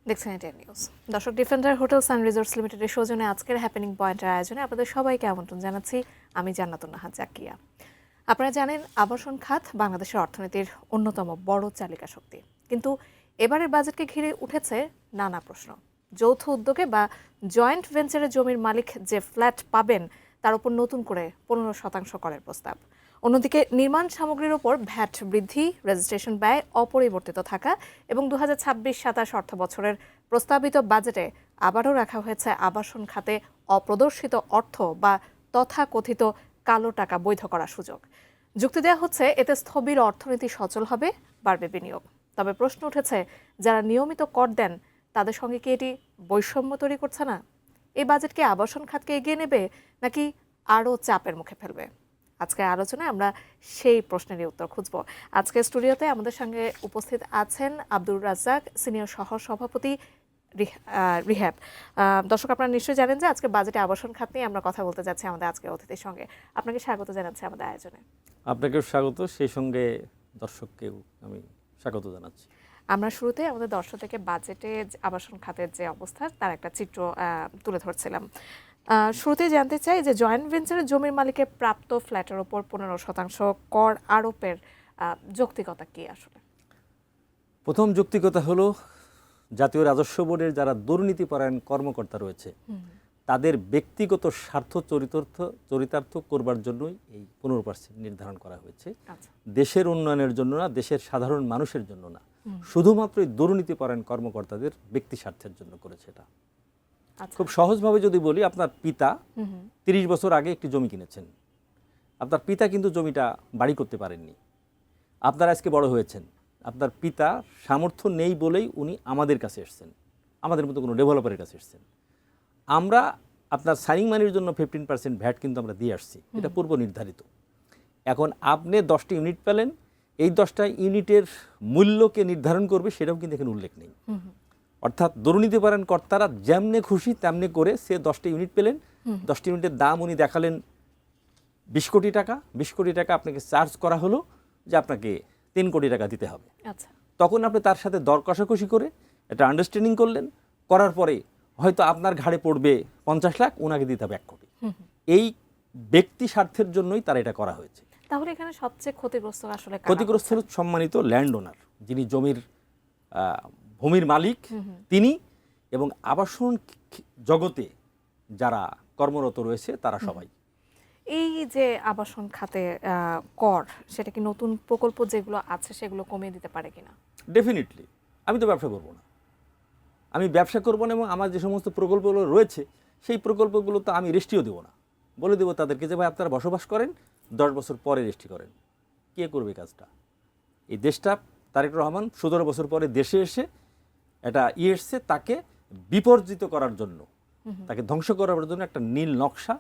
দেখছেন ATN news. দর্শক, defender hotels and resorts লিমিটেডের সৌজন্যে আজকের হ্যাপেনিং পয়েন্টের আয়োজনে আপনাদের সবাইকে আমন্ত্রণ জানাচ্ছি। আমি জান্নাতুন নাহার জাকিয়া। আপনারা জানেন, আবাসন খাত বাংলাদেশের অর্থনীতির অন্যতম বড় চালিকা শক্তি। কিন্তু এবারের বাজেটকে ঘিরে উঠেছে নানা প্রশ্ন। যৌথ উদ্যোগে বা জয়েন্ট ভেঞ্চারে জমির মালিক যে ফ্ল্যাট পাবেন তার উপর নতুন করে 15% করের প্রস্তাব। অন্যদিকে নির্মাণ সামগ্রীর ওপর ভ্যাট বৃদ্ধি, রেজিস্ট্রেশন ব্যয় অপরিবর্তিত থাকা এবং 2026-27 অর্থ বছরের প্রস্তাবিত বাজেটে আবারও রাখা হয়েছে আবাসন খাতে অপ্রদর্শিত অর্থ বা তথাকথিত কালো টাকা বৈধ করার সুযোগ। যুক্তি দেওয়া হচ্ছে, এতে স্থবির অর্থনীতি সচল হবে, বাড়বে বিনিয়োগ। তবে প্রশ্ন উঠেছে, যারা নিয়মিত কর দেন তাদের সঙ্গে কি এটি বৈষম্য তৈরি করছে না? এই বাজেটকে আবাসন খাতকে এগিয়ে নেবে নাকি আরও চাপের মুখে ফেলবে? আজকের আলোচনায় আমরা সেই প্রশ্নেরই উত্তর খুঁজব। আজকে স্টুডিওতে আমাদের সঙ্গে উপস্থিত আছেন আব্দুর রাজ্জাক, সিনিয়র সহ সভাপতি রিহ্যাব। দর্শক, আপনারা নিশ্চয়ই জানেন যে আজকে বাজেটে আবাসন খাত নিয়ে আমরা কথা বলতে যাচ্ছি আমাদের আজকের অতিথির সঙ্গে। আপনাকে স্বাগত জানাচ্ছি আমাদের আয়োজনে। আপনাকেও স্বাগত, সেই সঙ্গে দর্শককেও আমি স্বাগত জানাচ্ছি। আমরা শুরুতে আমাদের দর্শকদেরকে বাজেটে আবাসন খাতের যে অবস্থা তার একটা চিত্র তুলে ধরছিলাম। শুরুতেই জানতে চাই যে জয়েন্ট ভেঞ্চারের জমির মালিকের প্রাপ্ত ফ্ল্যাটের ওপর 15% কর আরোপের যৌক্তিকতা কি আসলে? প্রথম যৌক্তিকতা হলো, জাতীয় রাজস্ব বোর্ডের যারা দুর্নীতিপরায়ণ কর্মকর্তা রয়েছে তাদের ব্যক্তিগত স্বার্থ চরিতার্থ করবার জন্যই এই 15% নির্ধারণ করা হয়েছে। দেশের উন্নয়নের জন্য না, দেশের সাধারণ মানুষের জন্য না, শুধুমাত্র এই দুর্নীতিপরায়ণ কর্মকর্তাদের ব্যক্তি স্বার্থের জন্য করেছে এটা। খুব সহজভাবে যদি বলি, আপনার পিতা 30 বছর আগে একটি জমি কিনেছেন। আপনার পিতা কিন্তু জমিটা বাড়ি করতে পারেননি। আপনারা আজকে বড় হয়েছেন, আপনার পিতা সামর্থ্য নেই বলেই উনি আমাদের কাছে এসেছেন, আমাদের মতো কোনো ডেভেলপারের কাছে এসেছেন। আমরা আপনার সাইনিং মানির জন্য 15% ভ্যাট কিন্তু আমরা দিয়ে আসছি, এটা পূর্ব নির্ধারিত। এখন আপনি 10টি ইউনিট পেলেন, এই 10টা ইউনিটের মূল্যকে নির্ধারণ করবে সেটাও কিন্তু এখানে উল্লেখ নেই। অর্থাৎ দুর্নীতিপরায়ণ কর্তারা যেমনে খুশি তেমনি করে সে 10টি ইউনিট পেলেন, 10টি ইউনিটের দাম উনি দেখালেন 20 কোটি টাকা। 20 কোটি টাকা আপনাকে চার্জ করা হলো যে আপনাকে 3 কোটি টাকা দিতে হবে। তখন আপনি তার সাথে দর কষাকষি করে এটা আন্ডারস্ট্যান্ডিং করলেন, করার পরে হয়তো আপনার ঘাড়ে পড়বে 50 লাখ, ওনাকে দিতে হবে 1 কোটি। এই ব্যক্তি স্বার্থের জন্যই তারা এটা করা হয়েছে। তাহলে এখানে সবচেয়ে ক্ষতিগ্রস্ত আসলে ক্ষতিগ্রস্ত হল সম্মানিত ল্যান্ড ওনার, যিনি জমির ভূমির মালিক, তিনি এবং আবাসন জগতে যারা কর্মরত রয়েছে তারা সবাই। এই যে আবাসন খাতে কর, সেটা কি নতুন প্রকল্প যেগুলো আছে সেগুলো কমিয়ে দিতে পারে কিনা? ডেফিনেটলি। আমি তো ব্যবসা করব না, আমি ব্যবসা করব না, এবং আমার যে সমস্ত প্রকল্পগুলো রয়েছে সেই প্রকল্পগুলো তো আমি রেস্টিও দেবো না। বলে দেবো তাদেরকে যে ভাই আপনারা বসবাস করেন, 10 বছর পরে রেস্টি করেন। কে করবে কাজটা? এই দেশটা তারেক রহমান 17 বছর পরে দেশে এসে এটা এসছে তাকে বিপর্জিত করার জন্য, তাকে ধ্বংস করার জন্য একটা নীল নকশা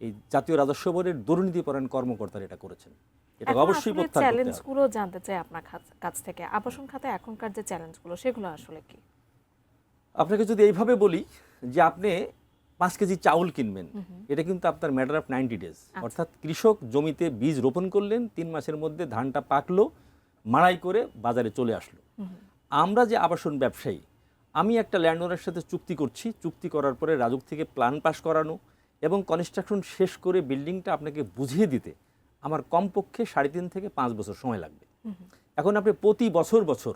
এই জাতীয় রাজস্ব বোর্ডের দুর্নীতিপরায়ণ কর্মকর্তারা এটা করেছেন। এটা অবশ্যই প্রত্যাখ্যান করতে হবে। চ্যালেঞ্জগুলো জানতে চাই আপনার কাছ থেকে। আবাসন খাতে এখনকার যে চ্যালেঞ্জগুলো সেগুলো আসলে কি? আপনাকে যদি এইভাবে বলি যে আপনি 5 কেজি চাউল কিনবেন, এটা কিন্তু আপনার ম্যাটার অফ 90 ডেজ। অর্থাৎ কৃষক জমিতে বীজ রোপণ করলেন, 3 মাসের মধ্যে ধানটা পাকলো, মাড়াই করে বাজারে চলে আসলো। আমরা যে আবাসন ব্যবসায়ী, আমি একটা ল্যান্ডওনারের সাথে চুক্তি করছি, চুক্তি করার পরে রাজুক থেকে প্ল্যান পাস করানো এবং কনস্ট্রাকশন শেষ করে বিল্ডিংটা আপনাকে বুঝিয়ে দিতে আমার কমপক্ষে 3.5 থেকে 5 বছর সময় লাগবে। এখন আপনি প্রতি বছর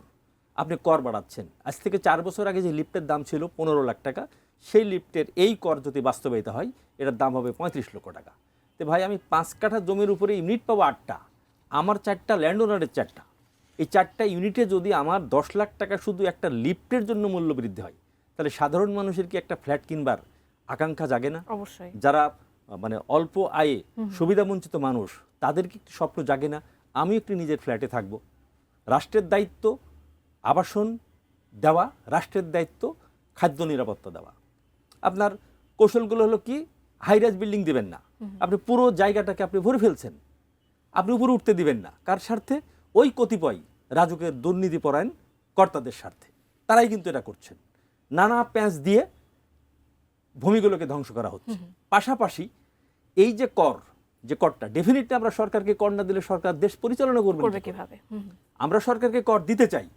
আপনি কর বাড়াচ্ছেন। আজ থেকে 4 বছর আগে যে লিফটের দাম ছিল 15 লাখ টাকা, সেই লিফটের এই কর যদি বাস্তবায়িত হয় এটার দাম হবে 35 লক্ষ টাকা। তো ভাই, আমি 5 কাঠা জমির উপরে ইউনিট পাবো 8টা, আমার 4টা, ল্যান্ডওনারের 4টা। এই 4টা ইউনিটে যদি আমার 10 লাখ টাকা শুধু একটা লিফটের জন্য মূল্য বৃদ্ধি হয়, তাহলে সাধারণ মানুষের কি একটা ফ্ল্যাট কিনবার আকাঙ্ক্ষা জাগে না? অবশ্যই। যারা মানে অল্প আয়ে সুবিধাবঞ্চিত মানুষ, তাদের কি একটি স্বপ্ন জাগে না আমি একটি নিজের ফ্ল্যাটে থাকব? রাষ্ট্রের দায়িত্ব আবাসন দেওয়া, রাষ্ট্রের দায়িত্ব খাদ্য নিরাপত্তা দেওয়া। আপনার কৌশলগুলো হলো কি, হাইরাইজ বিল্ডিং দিবেন না, আপনি পুরো জায়গাটাকে আপনি ভরে ফেলছেন, আপনি উপরে উঠতে দিবেন না। কার স্বার্থে? ওই কতিপয় রাজুকের দুর্নীতিপরায়ণ কর্তাদের স্বার্থে। তারাই কিন্তু এটা করছেন। নানা প্যাঁচ দিয়ে ভূমিগুলোকে ধ্বংস করা হচ্ছে। পাশাপাশি এই যে করটা ডেফিনেটলি আমরা সরকারকে কর না দিলে সরকার দেশ পরিচালনা করবে কিভাবে? আমরা সরকারকে কর দিতে চাই,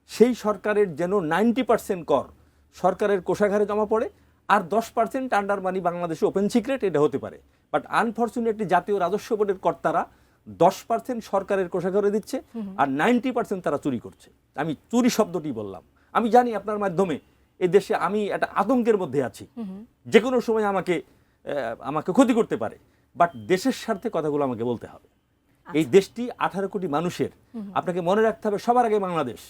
সেই সরকারের যেন 90% কর সরকারের কোষাগারে জমা পড়ে, আর 10% আন্ডার মানি বাংলাদেশে ওপেন সিক্রেট, এটা হতে পারে। বাট আনফরচুনেটলি জাতীয় রাজস্ব বোর্ডের কর্তারা 10% সরকারের কোষাগারে দিচ্ছে, আর 90% তারা চুরি করছে। আমি চুরি শব্দটি বললাম। আমি জানি আপনার মাধ্যমে এই দেশে আমি একটা আতঙ্কের মধ্যে আছি, যে কোনো সময় আমাকে ক্ষতি করতে পারে, বাট দেশের স্বার্থে কথাগুলো আমাকে বলতে হবে। এই দেশটি 18 কোটি মানুষের, আপনাকে মনে রাখতে হবে সবার আগে বাংলাদেশ।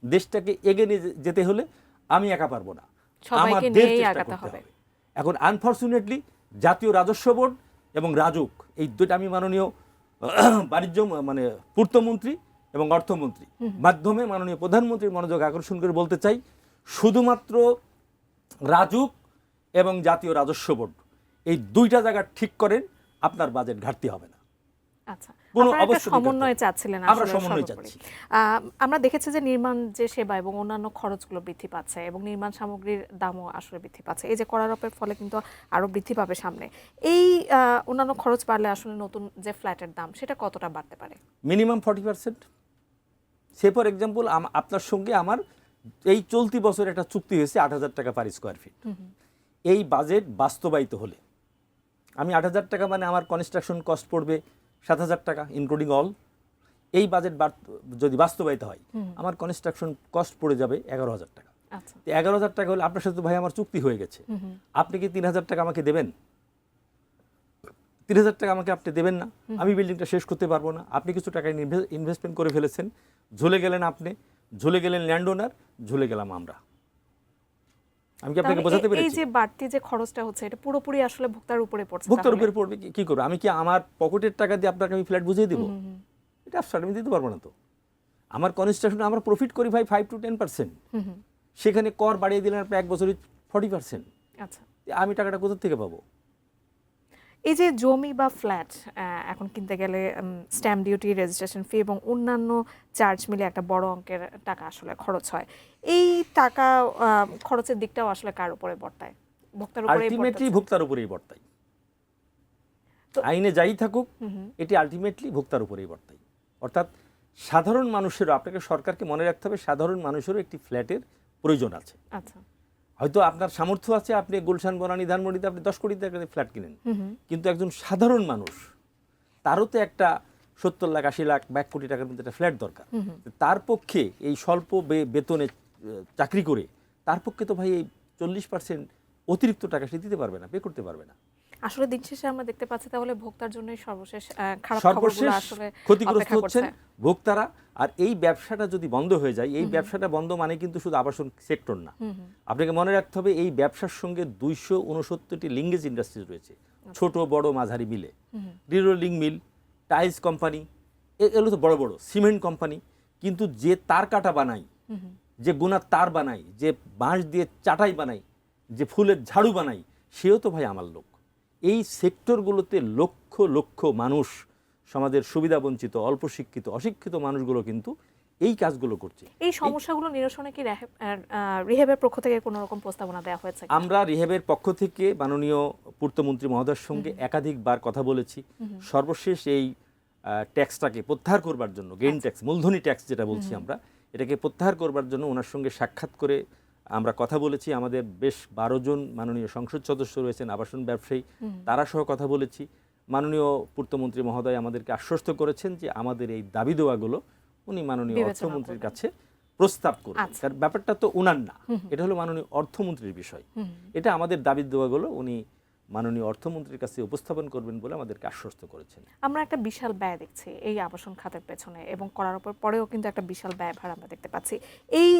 দেশটাকে এগিয়ে নিয়ে যেতে হলে আমি একা পারবো না, সবাইকে দেশ নিয়েই চেষ্টা আগাতে করতে হবে। হবে। এখন আনফরচুনেটলি জাতীয় রাজস্ব বোর্ড এবং রাজুক, এই দুটো আমি মাননীয় বাণিজ্য মানে পূর্তমন্ত্রী এবং অর্থমন্ত্রী মাধ্যমে মাননীয় প্রধানমন্ত্রীর মনোযোগ আকর্ষণ করে বলতে চাই, শুধুমাত্র রাজুক এবং জাতীয় রাজস্ব বোর্ড এই দুইটা জায়গা ঠিক করেন, আপনার বাজেট ঘাটতি হবে না। আচ্ছা, কোনো আপনারা একটা অবস্থাতেই সমন্বয় চাচ্ছিলেন আমরা আসলে সমন্বয় সর্বোপরি। চাচ্ছি। আমরা দেখেছি যে নির্মাণ যে সেবা এবং অন্যান্য খরচগুলো বৃদ্ধি পাচ্ছে এবং নির্মাণ সামগ্রীর দামও আসলে বৃদ্ধি পাচ্ছে। এই যে করারোপের ফলে কিন্তু আরো বৃদ্ধি পাবে সামনে। এই অন্যান্য খরচ বাড়লে আসলে নতুন যে ফ্ল্যাটের দাম সেটা কতটা বাড়তে পারে? মিনিমাম 40%। সে ফর এক্সাম্পল আপনার সঙ্গে আমার এই চলতি বছর একটা চুক্তি হয়েছে 8,000 টাকা পার স্কোয়ার ফিট। এই বাজেট বাস্তবায়িত হলে আমি 8,000 টাকা মানে আমার কনস্ট্রাকশন কস্ট পড়বে 7,000 টাকা ইনক্লুডিং অল। এই বাজেট যদি বাস্তবায়িত হয় আমার কনস্ট্রাকশন কস্ট পড়ে যাবে 11,000 টাকা। আচ্ছা, 11,000 টাকা হলে আপনার সাথে ভাই আমার চুক্তি হয়ে গেছে, আপনি কি 3,000 টাকা আমাকে দেবেন? 3,000 টাকা আমাকে আপনি দেবেন না, আমি বিল্ডিংটা শেষ করতে পারবো না। আপনি কিছু টাকা ইনভেস্টমেন্ট করে ফেলেছেন, ঝুলে গেলেন আপনি, ঝুলে গেলেন ল্যান্ড ওনার, ঝুলে গেলাম আমরা। আমি কি আপনাকে তাহলে বোঝাতে এই পেরেছি? যে বাড়তি যে খরচটা হচ্ছে এটা পুরোপুরি আসলে ভোক্তার উপরে পড়ছে। ভোক্তার তাহলে? উপরে পড়বে, কি করবো? আমি কি আমার পকেটের টাকা দিয়ে আপনাকে আমি ফ্ল্যাট বুঝিয়ে দিব? এটা অ্যাবসার্ড, আমি দিতে পারবো না তো। আমার কনস্ট্রাকশনে আমরা প্রফিট করি ভাই 5 to 10%, সেখানে কর বাড়িয়ে দিলেন আপনি এক বছরে 40%। আচ্ছা, আমি টাকাটা কোথা থেকে পাবো? এই যে জমি বা ফ্ল্যাট এখন কিনতে গেলে স্ট্যাম্প ডিউটি, রেজিস্ট্রেশন ফি এবং অন্যান্য চার্জ মিলে একটা বড় অঙ্কের টাকা আসলে খরচ হয়। এই টাকা খরচের দিকটাও আসলে কার উপরে বর্তায়? ভোক্তার উপরেই আলটিমেটলি বর্তাচ্ছে। ভোক্তার উপরেই বর্তায়। তো আইনে যাই থাকুক, এটি আলটিমেটলি ভোক্তার উপরেই বর্তায়। অর্থাৎ সাধারণ মানুষেরও, আপনাকে সরকারকে মনে রাখতে হবে, সাধারণ মানুষেরও একটি ফ্ল্যাটের প্রয়োজন আছে। আচ্ছা, হয়তো আপনার সামর্থ্য আছে, আপনি গুলশান, বনানী, ধানমন্ডিতে আপনি 10 কোটি টাকা দিয়ে ফ্ল্যাট কিনেন, কিন্তু একজন সাধারণ মানুষ তারও তো একটা 70 লাখ, 80 লাখ বা 1 কোটি টাকার মধ্যে একটা ফ্ল্যাট দরকার। তার পক্ষে এই স্বল্প বেতনে চাকরি করে তার পক্ষে তো ভাই এই 40% অতিরিক্ত টাকা সে দিতে পারবে না, পে করতে পারবে না। আসলে দিন শেষে আমরা দেখতে পাচ্ছি তাহলে ভোক্তার জন্যই সর্বশেষ খারাপ খবরগুলো আসলে ক্ষতিগ্রস্ত অপেক্ষা হচ্ছেন করছে। ভোক্তারা। আর এই ব্যবসাটা যদি বন্ধ হয়ে যায়, এই ব্যবসাটা বন্ধ মানে কিন্তু শুধু আবাসন সেক্টর না, আপনাকে মনে রাখতে হবে এই ব্যবসার সঙ্গে 269টি লিঙ্গেজ ইন্ডাস্ট্রি রয়েছে, ছোট বড় মাঝারি মিলে। রিরোলিং মিল, টাইলস কোম্পানি, এগুলো তো বড় বড় সিমেন্ট কোম্পানি। কিন্তু যে তার কাটা বানায়, যে গুনার তার বানায়, যে বাঁশ দিয়ে চাটাই বানায়, যে ফুলের ঝাড়ু বানায়, সেও তো ভাই আমার লোক। এই সেক্টরগুলোতে লক্ষ লক্ষ মানুষ, সমাজের সুবিধাবঞ্চিত, অল্প শিক্ষিত, অশিক্ষিত মানুষগুলো কিন্তু এই কাজগুলো করছে। এই সমস্যাগুলো নিরসনে কি রিহেবের পক্ষ থেকে কোনো রকম প্রস্তাবনা দেওয়া হয়েছে? আমরা রিহেবের পক্ষ থেকে মাননীয় পূর্তমন্ত্রী মহোদয়ের সঙ্গে একাধিকবার কথা বলেছি। সর্বশেষ এই ট্যাক্সটাকে প্রত্যাহার করবার জন্য, গেইন ট্যাক্স, মূলধনী ট্যাক্স যেটা বলছি আমরা, এটাকে প্রত্যাহার করবার জন্য ওনার সঙ্গে সাক্ষাৎ করে আমরা কথা বলেছি। আমাদের বেশ 12 জন মাননীয় সংসদ সদস্য রয়েছেন, আবাসন ব্যবসায়ী, তারা সহ কথা বলেছি। মাননীয় পূর্তমন্ত্রী মহোদয় আমাদেরকে আশ্বস্ত করেছেন যে আমাদের এই দাবি দেওয়াগুলো উনি মাননীয় অর্থমন্ত্রীর কাছে প্রস্তাব করবেন। কারণ ব্যাপারটা তো উনার না, এটা হলো মাননীয় অর্থমন্ত্রীর বিষয়। এটা আমাদের দাবি দেওয়াগুলো উনি মাননীয় অর্থমন্ত্রীর কাছে উপস্থাপন করবেন বলে আমাদেরকে আশ্বস্ত করেছেন। আমরা একটা বিশাল ব্যয় দেখছি এই আবাসন খাতের পেছনে, এবং করার পরেও কিন্তু একটা বিশাল ব্যয় ভার আমরা দেখতে পাচ্ছি। এই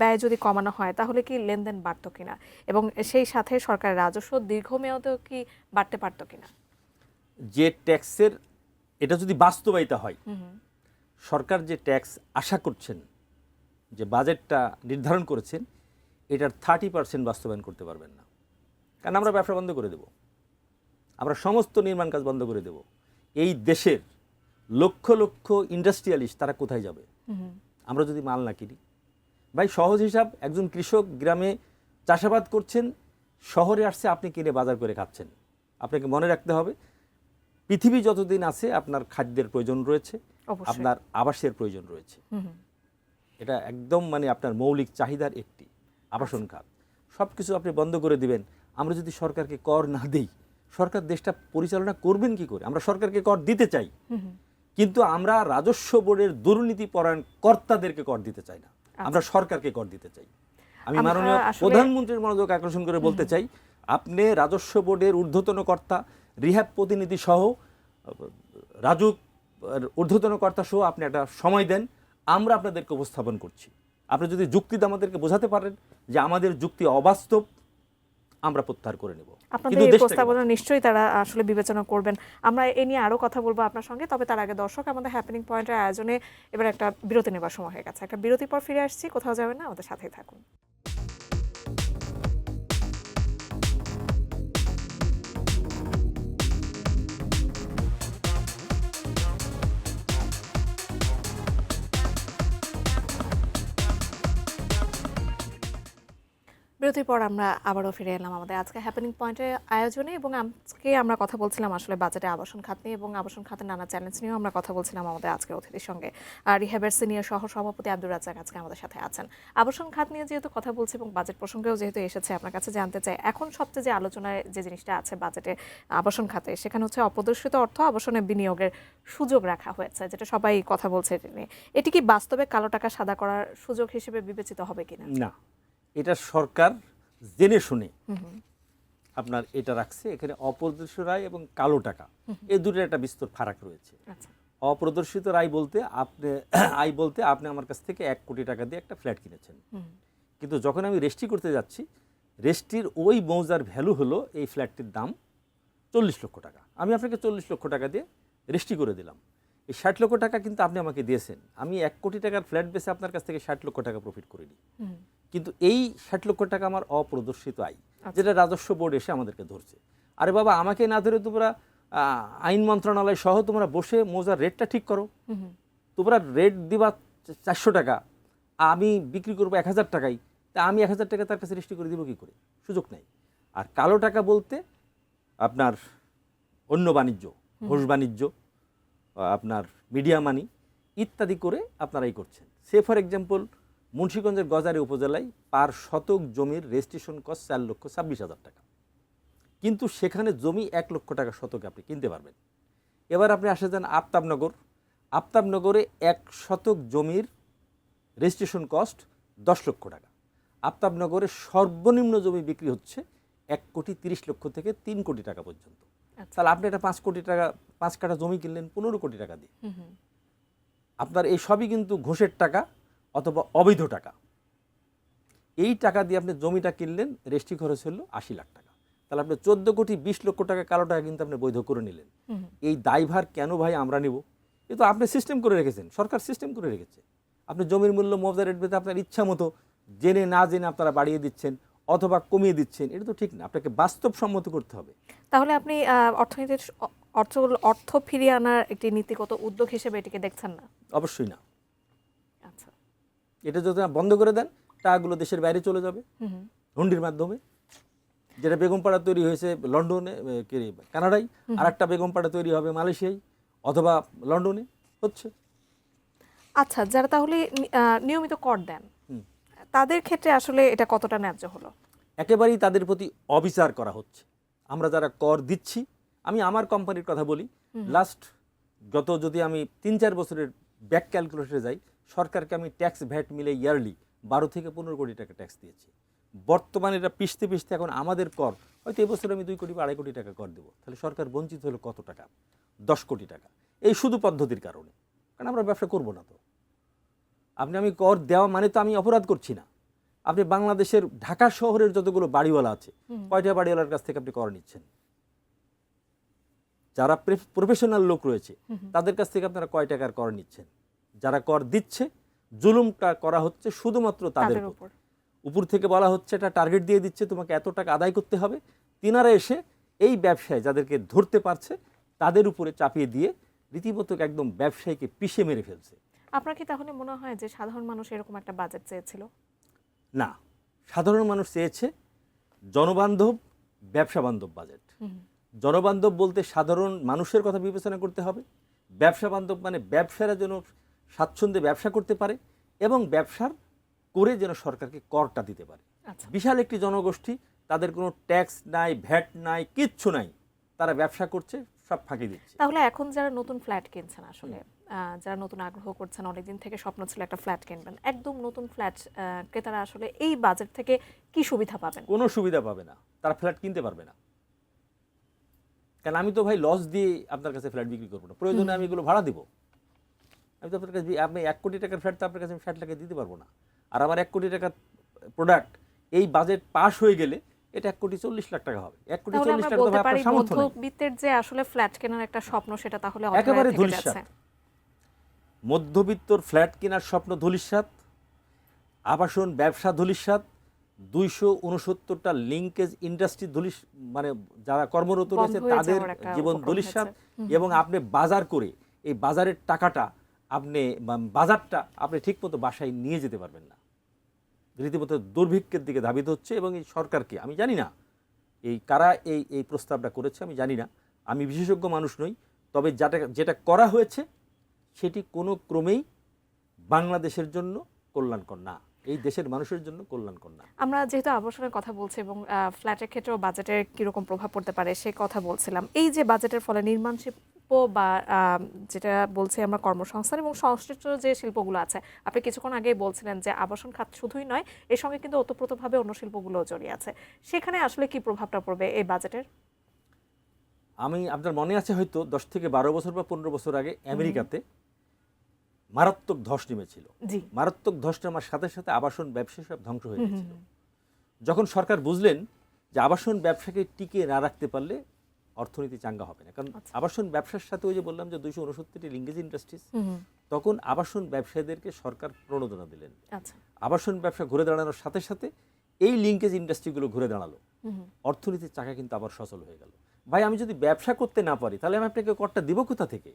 ব্যয় যদি কমানো হয় তাহলে কি লেনদেন বাড়তো কিনা, এবং সেই সাথে সরকারের রাজস্ব দীর্ঘমেয়াদেও কি বাড়তে পারতো কিনা? যে ট্যাক্সের, এটা যদি বাস্তবায়িত হয়, সরকার যে ট্যাক্স আশা করছেন, যে বাজেটটা নির্ধারণ করেছেন, এটার 30% বাস্তবায়ন করতে পারবেন না। কারণ আমরা ব্যবসা বন্ধ করে দেব, আমরা সমস্ত নির্মাণ কাজ বন্ধ করে দেব। এই দেশের লক্ষ লক্ষ ইন্ডাস্ট্রিয়ালিস্ট তারা কোথায় যাবে আমরা যদি মাল না কিনি? ভাই সহজ হিসাব, একজন কৃষক গ্রামে চাষাবাদ করছেন, শহরে আসছে, আপনি কিনে বাজার করে খাচ্ছেন। আপনাকে মনে রাখতে হবে পৃথিবী যতদিন আছে আপনার খাদ্যের প্রয়োজন রয়েছে, আপনার আবাসের প্রয়োজন রয়েছে, এটা একদম মানে আপনার মৌলিক চাহিদার একটি আবাসন খাত। সব কিছু আপনি বন্ধ করে দিবেন। আমরা যদি সরকারকে কর না দেই, সরকার দেশটা পরিচালনা করবেন কি করে? আমরা সরকারকে কর দিতে চাই, কিন্তু আমরা রাজস্ব বোর্ডের দুর্নীতিপরায়ণ কর্তাদেরকে কর দিতে চাই না, আমরা সরকারকে কর দিতে চাই। আমি মাননীয় প্রধানমন্ত্রীর মনোযোগ আকর্ষণ করে বলতে চাই, আপনি রাজস্ব বোর্ডের ঊর্ধ্বতন কর্তা, রিহ্যাব প্রতিনিধি সহ, রাজুক ঊর্ধ্বতন কর্তা সহ আপনি একটা সময় দেন, আমরা আপনাদেরকে উপস্থাপন করছি। আপনি যদি যুক্তিতে আমাদেরকে বোঝাতে পারেন যে আমাদের যুক্তি অবাস্তব, আমরা প্রত্যাহার করে নেব। আপনাদের এই প্রস্তাবনা নিশ্চয়ই তারা আসলে বিবেচনা করবেন। আমরা এ নিয়ে আরো কথা বলবো আপনার সঙ্গে, তবে তার আগে দর্শক, আমাদের হ্যাপেনিং পয়েন্টের আয়োজনে এবার একটা বিরতি নেবার সময় হয়ে গেছে। একটা বিরতির পর ফিরে আসছি, কোথাও যাবেন না, আমাদের সাথেই থাকুন। বিরতির পর আমরা আবারও ফিরে এলাম আমাদের আজকে হ্যাপেনিং পয়েন্টের আয়োজনে, এবং আজকে আমরা কথা বলছিলাম আসলে বাজেটে আবাসন খাত নিয়ে, এবং আবাসন খাতের নানা চ্যালেঞ্জ নিয়েও আমরা কথা বলছিলাম আমাদের আজকের অতিথির সঙ্গে। রিহ্যাবের সিনিয়র সহ সভাপতি আব্দুর রাজ্জাক আজকে আমাদের সাথে আছেন। আবাসন খাত নিয়ে যেহেতু কথা বলছি এবং বাজেট প্রসঙ্গেও যেহেতু এসেছে, আপনার কাছে জানতে চাই, এখন সবচেয়ে যে আলোচনায় যে জিনিসটা আছে বাজেটে আবাসন খাতে, সেখানে হচ্ছে অপ্রদর্শিত অর্থ আবাসনে বিনিয়োগের সুযোগ রাখা হয়েছে, যেটা সবাই কথা বলছে এটা নিয়ে। এটি কি বাস্তবে কালো টাকা সাদা করার সুযোগ হিসেবে বিবেচিত হবে কিনা? না, এটা সরকার জেনে শুনে আপনার এটা রাখছে। এখানে অপ্রদর্শিত রায় এবং কালো টাকা, এই দুটোর একটা বিস্তর ফারাক রয়েছে। অপ্রদর্শিত রায় বলতে আয় বলতে আপনি আমার কাছ থেকে 1 কোটি টাকা দিয়ে একটা ফ্ল্যাট কিনেছেন, কিন্তু যখন আমি রেজিস্ট্রি করতে যাচ্ছি, রেজিস্ট্রির ওই মৌজার ভ্যালু হলো এই ফ্ল্যাটটির দাম 40 লক্ষ টাকা। আমি আপনাকে 40 লক্ষ টাকা দিয়ে রেজিস্ট্রি করে দিলাম। এই 60 লক্ষ টাকা কিন্তু আপনি আমাকে দিয়েছেন, আমি 1 কোটি টাকার ফ্ল্যাট বেচে আপনার কাছ থেকে 60 লক্ষ টাকা প্রফিট করে নিই। কিন্তু এই 60 লক্ষ টাকা আমার অপ্রদর্শিত আয়, যেটা রাজস্ব বোর্ড এসে আমাদেরকে ধরছে। আরে বাবা, আমাকে না ধরে তোমরা আইন মন্ত্রণালয় সহ তোমরা বসে মৌজার রেটটা ঠিক করো। তোমরা রেট দিবা 400 টাকা, আমি বিক্রি করবো 1000 টাকায়, তা আমি 1000 টাকা তার কাছে রেজিস্ট্রি করে দিব কি করে? সুযোগ নাই। আর কালো টাকা বলতে আপনার অন্য বাণিজ্য, ঘুষ বাণিজ্য, আপনার মিডিয়া মানি ইত্যাদি করে আপনারা এই করছেন। সে ফর এক্সাম্পল, মুন্সিগঞ্জের গজারি উপজেলায় পার শতক জমির রেজিস্ট্রেশন কস্ট 4,26,000 টাকা, কিন্তু সেখানে জমি 1 লক্ষ টাকা শতকে আপনি কিনতে পারবেন। এবার আপনি আসে যান আফতাবনগর, আফতাবনগরে 1 শতক জমির রেজিস্ট্রেশন কস্ট 10 লক্ষ টাকা। আফতাবনগরে সর্বনিম্ন জমি বিক্রি হচ্ছে 1,30,00,000 থেকে 3 কোটি টাকা পর্যন্ত। তাহলে আপনি এটা 5 কোটি টাকা, 5 কাঠা জমি কিনলেন 15 কোটি টাকা দিয়ে। আপনার এই সবই কিন্তু ঘুষের টাকা অথবা অবৈধ টাকা। এই টাকা দিয়ে আপনি জমিটা কিনলেন, রেজিস্ট্রি খরচ হলো 80 লাখ টাকা। তাহলে আপনি 14,20,00,000 টাকা কালো টাকা কিন্তু আপনি বৈধ করে নিলেন। এই দায়ভার কেন ভাই আমরা নিব? এ তো আপনি সিস্টেম করে রেখেছেন, সরকার সিস্টেম করে রেখেছে। আপনি জমির মূল্য মৌজা রেট বেঁধে আপনার ইচ্ছা মতো জেনে না জেনে আপনারা বাড়িয়ে দিচ্ছেন অথবা কমিয়ে দিচ্ছেন, এটা তো ঠিক না। আপনাকে বাস্তবসম্মত করতে হবে। তাহলে আপনি অর্থনীতির অর্থ ফিরিয়ে আনার একটি নীতিগত উদ্যোগ হিসেবে এটিকে দেখছেন না? অবশ্যই না। আচ্ছা, এটা যদি বন্ধ করে দেন, টাকাগুলো দেশের বাইরে চলে যাবে হুন্ডির মাধ্যমে। যেটা বেগমপাড়া তৈরি হয়েছে লন্ডনে, কানাডায়, আর একটা বেগমপাড়া তৈরি হবে মালয়েশিয়ায় অথবা লন্ডনে হচ্ছে। আচ্ছা, যারা তাহলে নিয়মিত কর দেন, তাদের ক্ষেত্রে আসলে এটা কতটা ন্যায্য হলো? একেবারেই তাদের প্রতি অবিচার করা হচ্ছে। আমরা যারা কর দিচ্ছি, আমি আমার কোম্পানির কথা বলি, গত যদি আমি 3-4 বছরের ব্যাক ক্যালকুলেটরে যাই, সরকারকে আমি ট্যাক্স ভ্যাট মিলে ইয়ারলি 12 থেকে 15 কোটি টাকা ট্যাক্স দিয়েছি। বর্তমানে এটা পিষতে পিষতে এখন আমাদের কর হয়তো এবছর আমি 2 কোটি বা 2.5 কোটি টাকা কর দেবো। তাহলে সরকার বঞ্চিত হলো কত টাকা? 10 কোটি টাকা। এই শুধু পদ্ধতির কারণে, কারণ আমরা ব্যবসা করবো না। তো আমি কর দেওয়া মানে তো আমি অপরাধ করছি না। আপনি বাংলাদেশের ঢাকা শহরের যতগুলো বাড়িওয়ালা আছে, কয়টা বাড়িওয়ালার কাছ থেকে আপনি কর নিচ্ছেন? যারা প্রফেশনাল লোক রয়েছে তাদের কাছ থেকে আপনারা কয় টাকার কর নিচ্ছেন? যারা কর দিচ্ছে, জুলুমটা করা হচ্ছে শুধুমাত্র তাদের উপর। উপর থেকে বলা হচ্ছে, এটা টার্গেট দিয়ে দিচ্ছে, তোমাকে এত টাকা আদায় করতে হবে। তিনারা এসে এই ব্যবসায় যাদেরকে ধরতে পারছে তাদের উপরে চাপিয়ে দিয়ে রীতিমতো একদম ব্যবসায়ীকে পিষে মেরে ফেলছে। আপনার কি তাহলে মনে হয় যে সাধারণ মানুষ এরকম একটা বাজেট চেয়েছিল? না, সাধারণ মানুষ চেয়েছে জনবান্ধব, ব্যবসা বান্ধব বাজেট। জনবান্ধব বলতে সাধারণ মানুষের কথা বিবেচনা করতে হবে। ব্যবসা বান্ধব মানে ব্যবসারা যেন স্বাচ্ছন্দ্যে ব্যবসা করতে পারে এবং ব্যবসার করে যেন সরকারকে করটা দিতে পারে। আচ্ছা। বিশাল একটি জনগোষ্ঠী, তাদের কোনো ট্যাক্স নাই, ভ্যাট নাই, কিচ্ছু নাই, তারা ব্যবসা করছে, সব ফাঁকি দিচ্ছে। তাহলে এখন যারা নতুন ফ্ল্যাট কিনছেন আসলে যারা নতুন আগ্রহ করছেন, অনেকদিন থেকে স্বপ্ন ছিল একটা ফ্ল্যাট কিনবেন, একদম নতুন ফ্ল্যাট ক্রেতারা আসলে এই বাজেট থেকে কি সুবিধা পাবেন? কোনো সুবিধা পাবে না, তারা ফ্ল্যাট কিনতে পারবে না। কারণ আমি তো ভাই লস দিয়ে আপনার কাছে ফ্ল্যাট বিক্রি করবো না, প্রয়োজনে আমি এগুলো ভাড়া দিব। আমি তো আপনার কাছে, আপনি 1 কোটি টাকার ফ্ল্যাট তো আপনার কাছে আমি 60 লাখে দিতে পারবো না। আর আমার 1 কোটি টাকার প্রোডাক্ট এই বাজেট পাস হয়ে গেলে এটা 1,40,00,000 টাকা হবে। 1,40,00,000 টাকা তো ভাই আপনার সামর্থ্য নেই। মধ্যবিত্তের যে আসলে ফ্ল্যাট কেনার একটা স্বপ্ন, সেটা তাহলে একেবারে অধরায় থেকে ধূলিসাৎ। যাচ্ছে। মধ্যবিত্তর ফ্ল্যাট কেনার স্বপ্ন ধূলিসাৎ, আবাসন ব্যবসা ধূলিসাৎ, 269টা লিঙ্কেজ ইন্ডাস্ট্রি মানে যারা কর্মরত রয়েছে তাদের জীবন ধূলিসাৎ। এবং আপনি বাজার করে এই বাজারের টাকাটা বাজারটা আপনি ঠিকমতো বাসায় নিয়ে যেতে পারবেন না, রীতিমতো দুর্ভিক্ষের দিকে ধাবিত হচ্ছে। এবং এই সরকারকে আমি জানি না এই কারা এই প্রস্তাবটা করেছে, আমি জানি না, আমি বিশেষজ্ঞ মানুষ নই, তবে যেটা করা হয়েছে সেটি কোনো ক্রমেই বাংলাদেশের জন্য কল্যাণকর না, এই দেশের মানুষের জন্য কল্যাণকর না। আমরা যেহেতু আবাসনের কথা বলছি এবং ফ্ল্যাটের ক্ষেত্রেও বাজেটের কিরকম প্রভাব পড়তে পারে সে কথা বলছিলাম, এই যে বাজেটের ফলে নির্মাণ শিল্প বা যেটা বলছি আমরা কর্মসংস্থান এবং সংশ্লিষ্ট যে শিল্পগুলো আছে, আপনি কিছুক্ষণ আগেই বলছিলেন যে আবাসন খাত শুধুই নয়, এর সঙ্গে কিন্তু ওতপ্রোতভাবে অন্য শিল্পগুলোও জড়িয়ে আছে, সেখানে আসলে কি প্রভাবটা পড়বে এই বাজেটের? আপনার মনে আছে হয়তো 10 থেকে 12 বছর বা 15 বছর আগে আমেরিকাতে মারাত্মক ধস নেমেছিল। মারাত্মক ধস নামার সাথে সাথে আবাসন ব্যবসা সব ধ্বংস হয়ে গেছিল। যখন সরকার বুঝলেন যে আবাসন ব্যবসাকে টিকিয়ে না রাখতে পারলে অর্থনীতি চাঙ্গা হবে না, কারণ আবাসন ব্যবসার সাথে ওই যে বললাম যে 269টি লিঙ্কেজ ইন্ডাস্ট্রিজ, তখন আবাসন ব্যবসায়ীদেরকে সরকার প্রণোদনা দিলেন। আবাসন ব্যবসা ঘুরে দাঁড়ানোর সাথে সাথে এই লিঙ্কেজ ইন্ডাস্ট্রিগুলো ঘুরে দাঁড়ালো, অর্থনীতির চাকা কিন্তু আবার সচল হয়ে গেল। ভাই আমি যদি ব্যবসা করতে না পারি তাহলে আমি আপনাকে করটা দিব কোথা থেকে?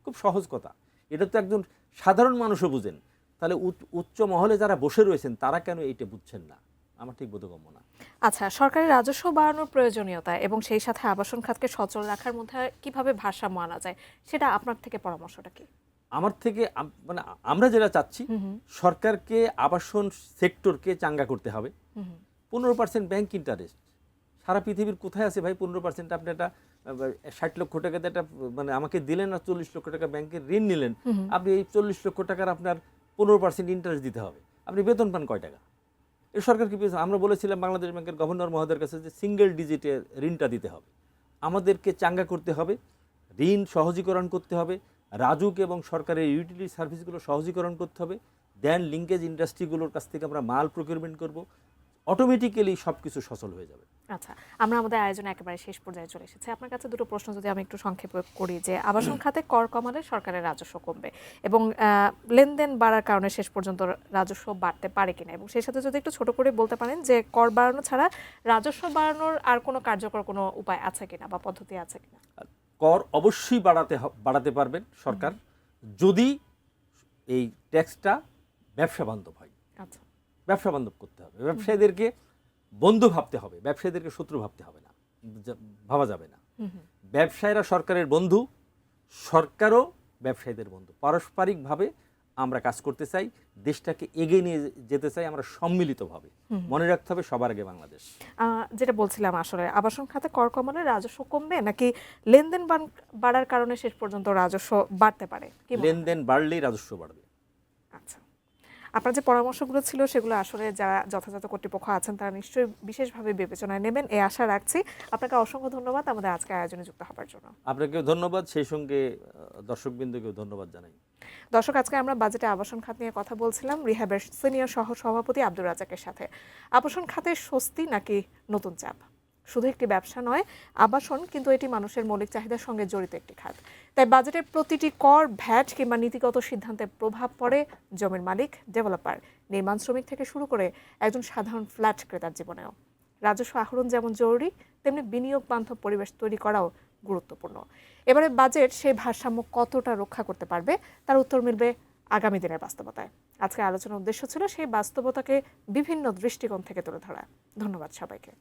খুব সহজ কথা, এটা তো একজন সাধারণ মানুষও বুঝেন, তাহলে উচ্চ মহলে যারা বসে রয়েছেন তারা কেন এইটা বুঝছেন না? আমার ঠিক বোধগম্য না। আচ্ছা, সরকারি রাজস্ব বাড়ানোর প্রয়োজনীয়তা এবং সেই সাথে আবাসন খাতকে সচল রাখার মধ্যে কিভাবে ভারসাম্য আনা যায়, সেটা আপনার থেকে পরামর্শটা কি? আমার থেকে মানে আমরা যেটা চাচ্ছি, সরকারকে আবাসন সেক্টরকে চাঙ্গা করতে হবে। 15% ব্যাংক ইন্টারেস্ট সারা পৃথিবীর কোথায় আছে ভাই? 15% আপনি একটা 60 লক্ষ টাকাতে একটা মানে আমাকে দিলেন আর 40 লক্ষ টাকা ব্যাংকের ঋণ নিলেন, আপনি এই 40 লক্ষ টাকার আপনার 15% ইন্টারেস্ট দিতে হবে। আপনি বেতন পান কয় টাকা? এই সরকার কি পেয়েছে? আমরা বলেছিলাম বাংলাদেশ ব্যাংকের গভর্নর মহোদয়ের কাছে যে সিঙ্গেল ডিজিটের ঋণটা দিতে হবে। আমাদেরকে চাঙ্গা করতে হবে, ঋণ সহজীকরণ করতে হবে, রাজুক এবং সরকারের ইউটিলিটি সার্ভিসগুলো সহজীকরণ করতে হবে, দেন লিঙ্কেজ ইন্ডাস্ট্রিগুলোর কাছ থেকে আমরা মাল প্রকিউরমেন্ট করব, অটোমেটিক্যালি সব কিছু সচল হয়ে যাবে। আচ্ছা, আমরা আমাদের আয়োজনে একেবারে শেষ পর্যায়ে চলে এসেছি। আপনার কাছে দুটো প্রশ্ন যদি আমি একটু সংক্ষেপে করি, যে আবাসন খাতে কর কমালে সরকারের রাজস্ব কমবে এবং লেনদেন বাড়ার কারণে শেষ পর্যন্ত রাজস্ব বাড়তে পারে কিনা, এবং সেই সাথে যদি একটু ছোট করে বলতে পারেন যে কর বাড়ানো ছাড়া রাজস্ব বাড়ানোর আর কোনো কার্যকর কোনো উপায় আছে কিনা বা পদ্ধতি আছে কিনা? কর অবশ্যই বাড়াতে পারবেন সরকার, যদি এই ট্যাক্সটা ব্যবসা বান্ধব হয়। আচ্ছা, ব্যবসা বান্ধব করতে হবে, ব্যবসায়ীদেরকে বন্ধু ভাবতে হবে, ব্যবসায়ীদেরকে শত্রু ভাবতে হবে না, ভাবা যাবে না। ব্যবসায়ীরা সরকারের বন্ধু, সরকারও ব্যবসায়ীদের বন্ধু, পারস্পরিকভাবে আমরা কাজ করতে চাই, দেশটাকে এগিয়ে নিয়ে যেতে চাই আমরা সম্মিলিতভাবে। মনে রাখতে হবে সবার আগে বাংলাদেশ। যেটা বলছিলাম আসলে আবাসন খাতে কর কমালে রাজস্ব কমবে নাকি লেনদেন বাড়ার কারণে শেষ পর্যন্ত রাজস্ব বাড়তে পারে? লেনদেন বাড়লেই রাজস্ব বাড়বে। আচ্ছা, আপনার যে পরামর্শগুলো ছিল সেগুলো আসলে যারা যথাযথ কর্তৃপক্ষ আছেন তারা নিশ্চয়ই বিশেষভাবে বিবেচনায় নেবেন, এই আশা রাখছি। আপনাকে অসংখ্য ধন্যবাদ আমাদের আজকের আয়োজনে যুক্ত হওয়ার জন্য। আপনাকেও ধন্যবাদ, সেই সঙ্গে দর্শকবৃন্দকেও ধন্যবাদ জানাই। দর্শক, আজকে আমরা বাজেটে আবাসন খাত নিয়ে কথা বলছিলাম রিহ্যাবের সিনিয়র সহ সভাপতি আব্দুর রাজ্জাকের সাথে। আবাসন খাতের স্বস্তি নাকি নতুন চাপ? শুধু একটি ব্যবসা নয়, আবাসন কিন্তু এটি মানুষের মৌলিক চাহিদার সঙ্গে জড়িত একটি খাত। তাই বাজেটের প্রতিটি কর, ভ্যাট কিংবা নীতিগত সিদ্ধান্তে প্রভাব পড়ে জমির মালিক, ডেভেলপার, নির্মাণ শ্রমিক থেকে শুরু করে একজন সাধারণ ফ্ল্যাট ক্রেতার জীবনেও। রাজস্ব আহরণ যেমন জরুরি, তেমনি বিনিয়োগ বান্ধব পরিবেশ তৈরি করাও গুরুত্বপূর্ণ। এবারে বাজেট সেই ভারসাম্য কতটা রক্ষা করতে পারবে তার উত্তর মিলবে আগামী দিনের বাস্তবতায়। আজকে আলোচনার উদ্দেশ্য ছিল সেই বাস্তবতাকে বিভিন্ন দৃষ্টিকোণ থেকে তুলে ধরা। ধন্যবাদ সবাইকে।